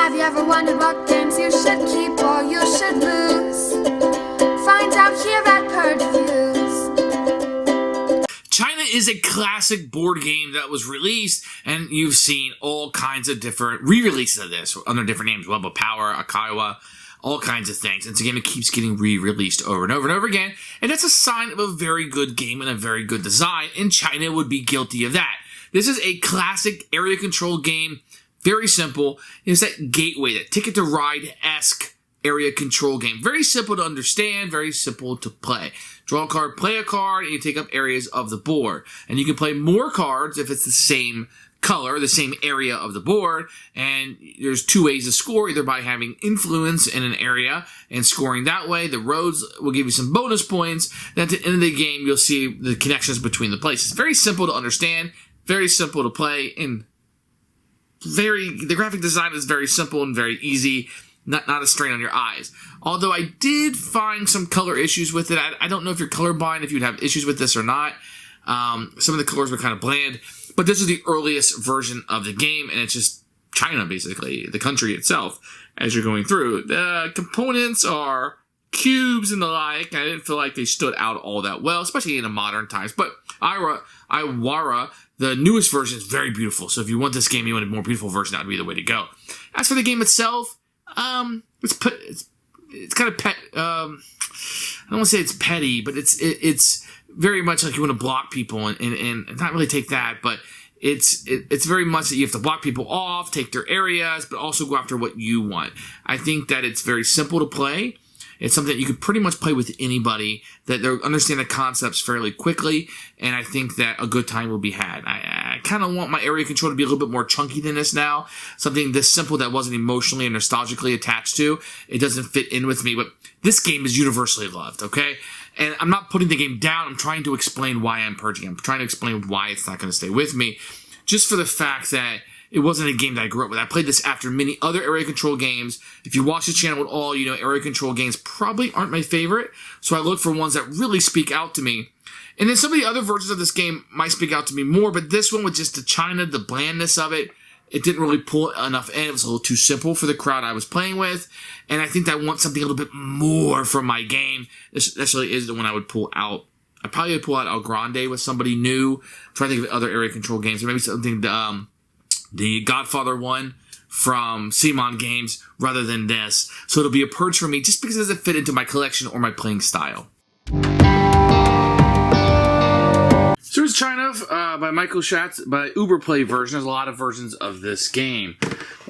Have you ever wondered what games you should keep or you should lose? Find out here at Purge Reviews. China is a classic board game that was released, and you've seen all kinds of different re-releases of this under different names. Web of Power, Akaiwa, all kinds of things. It's a game that keeps getting re-released over and over and over again, and that's a sign of a very good game and a very good design, and China would be guilty of that. This is a classic area control game, very simple. It's that gateway, that Ticket to Ride-esque area control game. Very simple to understand, very simple to play. Draw a card, play a card, and you take up areas of the board. And you can play more cards if it's the same color, the same area of the board. And there's two ways to score, either by having influence in an area and scoring that way. The roads will give you some bonus points. Then at the end of the game, you'll see the connections between the places. Very simple to understand, very simple to play, and the graphic design is very simple and very easy. Not a strain on your eyes. Although I did find some color issues with it. I don't know if you're colorblind, if you'd have issues with this or not. Some of the colors were kind of bland. But this is the earliest version of the game, and it's just China, basically, the country itself, as you're going through. The components are cubes and the like. I didn't feel like they stood out all that well, especially in the modern times. But Iwari, the newest version, is very beautiful. So if you want this game, you want a more beautiful version, that would be the way to go. As for the game itself, it's kind of pet. I don't want to say it's petty, but it's very much like you want to block people and not really take that, but it's very much that you have to block people off, take their areas, but also go after what you want. I think that it's very simple to play. It's something that you could pretty much play with anybody, that they'll understand the concepts fairly quickly, and I think that a good time will be had. I kind of want my area control to be a little bit more chunky than this now. Something this simple that wasn't emotionally and nostalgically attached to. It doesn't fit in with me, but this game is universally loved, okay? And I'm not putting the game down. I'm trying to explain why I'm purging. I'm trying to explain why it's not going to stay with me, just for the fact that it wasn't a game that I grew up with. I played this after many other area control games. If you watch the channel at all, you know area control games probably aren't my favorite, so I look for ones that really speak out to me. And then some of the other versions of this game might speak out to me more, but this one with just the China, the blandness of it, it didn't really pull enough in. It was a little too simple for the crowd I was playing with, and I think that I want something a little bit more from my game. This really is the one I would pull out. I probably would pull out El Grande with somebody new. I'm trying to think of other area control games, or maybe something the Godfather one from Simon Games rather than this. So it'll be a purge for me just because it doesn't fit into my collection or my playing style. So here's China by Michael Schatz by Uberplay version. There's a lot of versions of this game.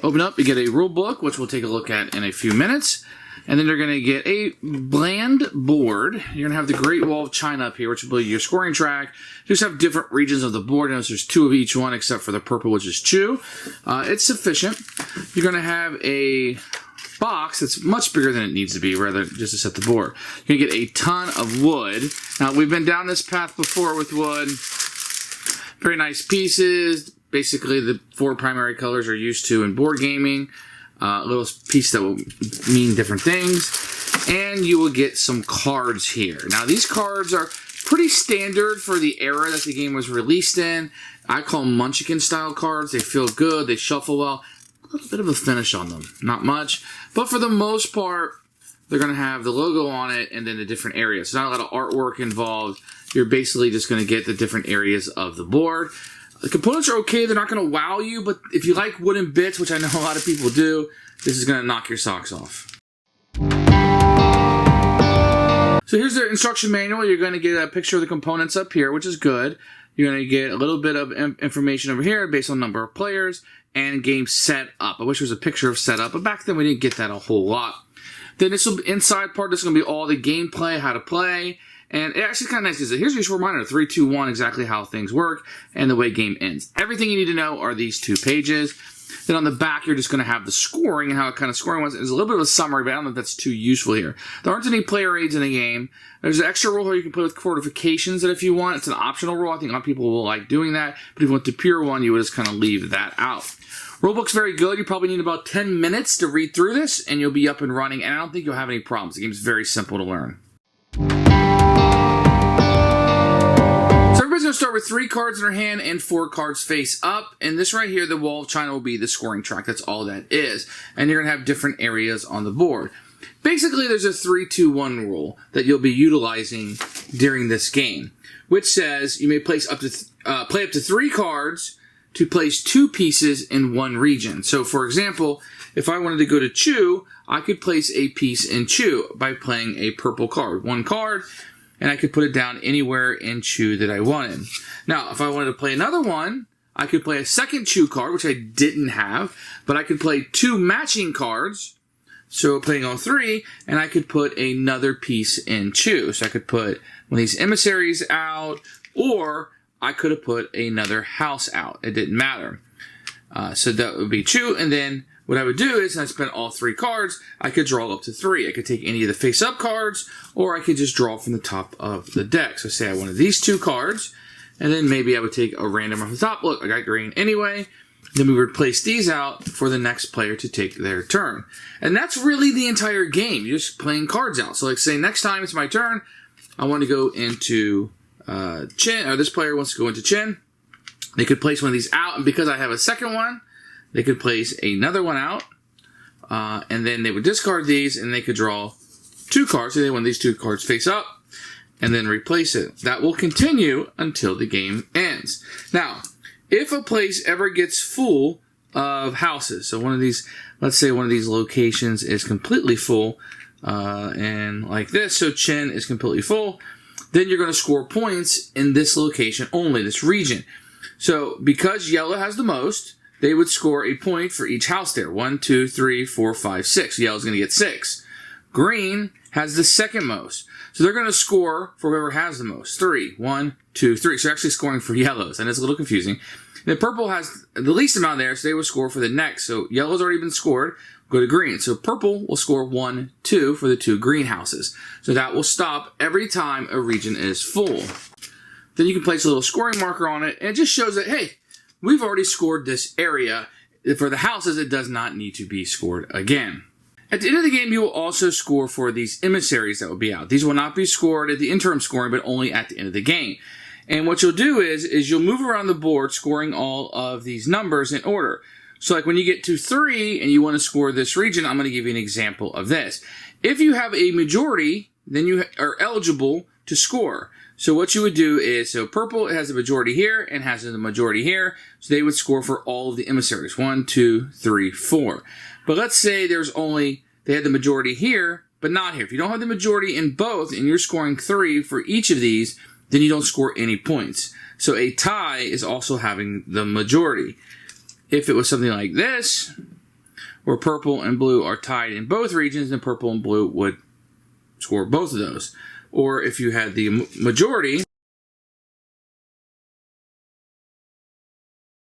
Open up, you get a rule book, which we'll take a look at in a few minutes. And then you're going to get a bland board. You're going to have the Great Wall of China up here, which will be your scoring track. You just have different regions of the board. Notice there's two of each one, except for the purple, which is Chu. It's sufficient. You're going to have a box that's much bigger than it needs to be, rather just to set the board. You're going to get a ton of wood. Now, we've been down this path before with wood. Very nice pieces. Basically, the four primary colors are used to in board gaming. A little piece that will mean different things. And you will get some cards here. Now, these cards are pretty standard for the era that the game was released in. I call them Munchkin-style cards. They feel good. They shuffle well. A little bit of a finish on them. Not much. But for the most part, they're going to have the logo on it and then the different areas. So not a lot of artwork involved. You're basically just going to get the different areas of the board. The components are okay. They're not going to wow you, but if you like wooden bits, which I know a lot of people do, this is going to knock your socks off. So here's the instruction manual. You're going to get a picture of the components up here, which is good. You're going to get a little bit of information over here based on number of players and game setup. I wish there was a picture of setup, but back then we didn't get that a whole lot. Then this will inside part. This is going to be all the gameplay, how to play. And it actually kind of nice because here's just a reminder, 3, 2, 1, exactly how things work and the way game ends. Everything you need to know are these 2 pages. Then on the back, you're just going to have the scoring and how kind of scoring was. There's a little bit of a summary, but I don't know if that's too useful here. There aren't any player aids in the game. There's an extra rule here you can put with fortifications that if you want. It's an optional rule. I think a lot of people will like doing that. But if you want the pure one, you would just kind of leave that out. Rulebook's very good. You probably need about 10 minutes to read through this, and you'll be up and running. And I don't think you'll have any problems. The game's very simple to learn. going to start with 3 cards in her hand and 4 cards face up. And this right here, the Wall of China, will be the scoring track. That's all that is. And you're going to have different areas on the board. Basically, there's a 3-2-1 rule that you'll be utilizing during this game, which says you may place play up to 3 cards to place 2 pieces in one region. So, for example, if I wanted to go to Chu, I could place a piece in Chu by playing a purple card. 1 card, and I could put it down anywhere in Chu that I wanted. Now, if I wanted to play another one, I could play a second Chu card, which I didn't have, but I could play 2 matching cards, so playing all 3, and I could put another piece in Chu. So I could put one of these emissaries out, or I could have put another house out. It didn't matter. So that would be Chu, and then what I would do is, I spent all 3 cards, I could draw up to 3. I could take any of the face-up cards, or I could just draw from the top of the deck. So say I wanted these 2 cards, and then maybe I would take a random off the top. Look, I got green anyway. Then we would place these out for the next player to take their turn. And that's really the entire game. You're just playing cards out. So like say next time it's my turn, I want to go into Chin, or this player wants to go into Chin. They could place one of these out, and because I have a second one, they could place another one out, and then they would discard these, and they could draw 2 cards. So they want these 2 cards face up, and then replace it. That will continue until the game ends. Now, if a place ever gets full of houses, so one of these, let's say one of these locations is completely full, and like this, so Chen is completely full, then you're going to score points in this location only, this region. So because yellow has the most, they would score a point for each house there. 1, 2, 3, 4, 5, 6. Yellow's going to get 6. Green has the second most. So they're going to score for whoever has the most. 3. 1, 2, 3. So they're actually scoring for yellows, and it's a little confusing. Then purple has the least amount there, so they will score for the next. So yellow's already been scored. Go to green. So purple will score 1, 2 for the 2 greenhouses. So that will stop every time a region is full. Then you can place a little scoring marker on it, and it just shows that, hey, we've already scored this area. For the houses, it does not need to be scored again. At the end of the game, you will also score for these emissaries that will be out. These will not be scored at the interim scoring, but only at the end of the game. And what you'll do is you'll move around the board scoring all of these numbers in order. So like when you get to 3 and you want to score this region, I'm going to give you an example of this. If you have a majority, then you are eligible to score. So what you would do is, so purple has a majority here and has a majority here, so they would score for all of the emissaries. 1, 2, 3, 4. But let's say they had the majority here, but not here. If you don't have the majority in both and you're scoring 3 for each of these, then you don't score any points. So a tie is also having the majority. If it was something like this, where purple and blue are tied in both regions, then purple and blue would score both of those. Or if you had the majority,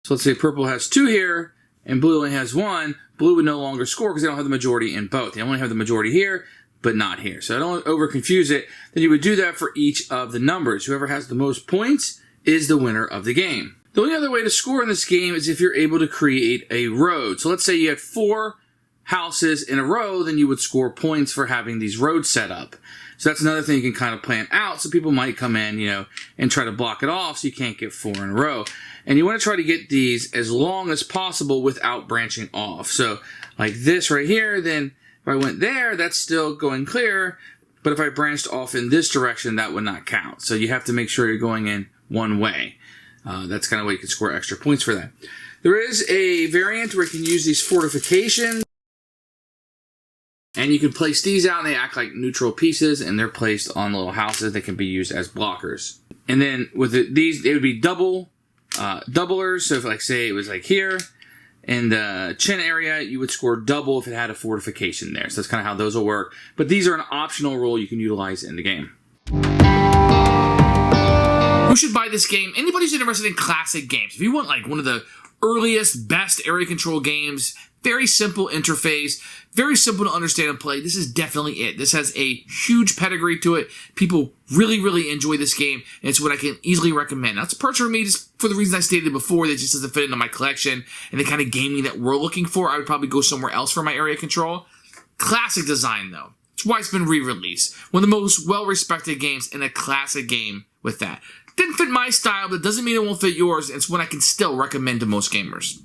so let's say purple has 2 here, and blue only has 1, blue would no longer score because they don't have the majority in both. They only have the majority here, but not here. So I don't over confuse it. Then you would do that for each of the numbers. Whoever has the most points is the winner of the game. The only other way to score in this game is if you're able to create a road. So let's say you had 4 houses in a row, then you would score points for having these roads set up. So that's another thing you can kind of plan out. So people might come in, and try to block it off so you can't get 4 in a row. And you want to try to get these as long as possible without branching off. So like this right here, then if I went there, that's still going clear. But if I branched off in this direction, that would not count. So you have to make sure you're going in one way. That's kind of why you can score extra points for that. There is a variant where you can use these fortifications. And you can place these out, and they act like neutral pieces, and they're placed on little houses that can be used as blockers. And then with these, they would be doublers. So if, like, say it was like here, in the chin area, you would score double if it had a fortification there. So that's kind of how those will work. But these are an optional rule you can utilize in the game. Who should buy this game? Anybody who's interested in classic games. If you want like one of the earliest, best area control games, very simple interface, very simple to understand and play, this is definitely it. This has a huge pedigree to it. People really, really enjoy this game, and it's what I can easily recommend. Now, it's a purchase for me just for the reasons I stated before, that just doesn't fit into my collection and the kind of gaming that we're looking for. I would probably go somewhere else for my area control. Classic design, though. It's why it's been re-released. One of the most well-respected games, and a classic game with that. Didn't fit my style, but it doesn't mean it won't fit yours. It's one I can still recommend to most gamers.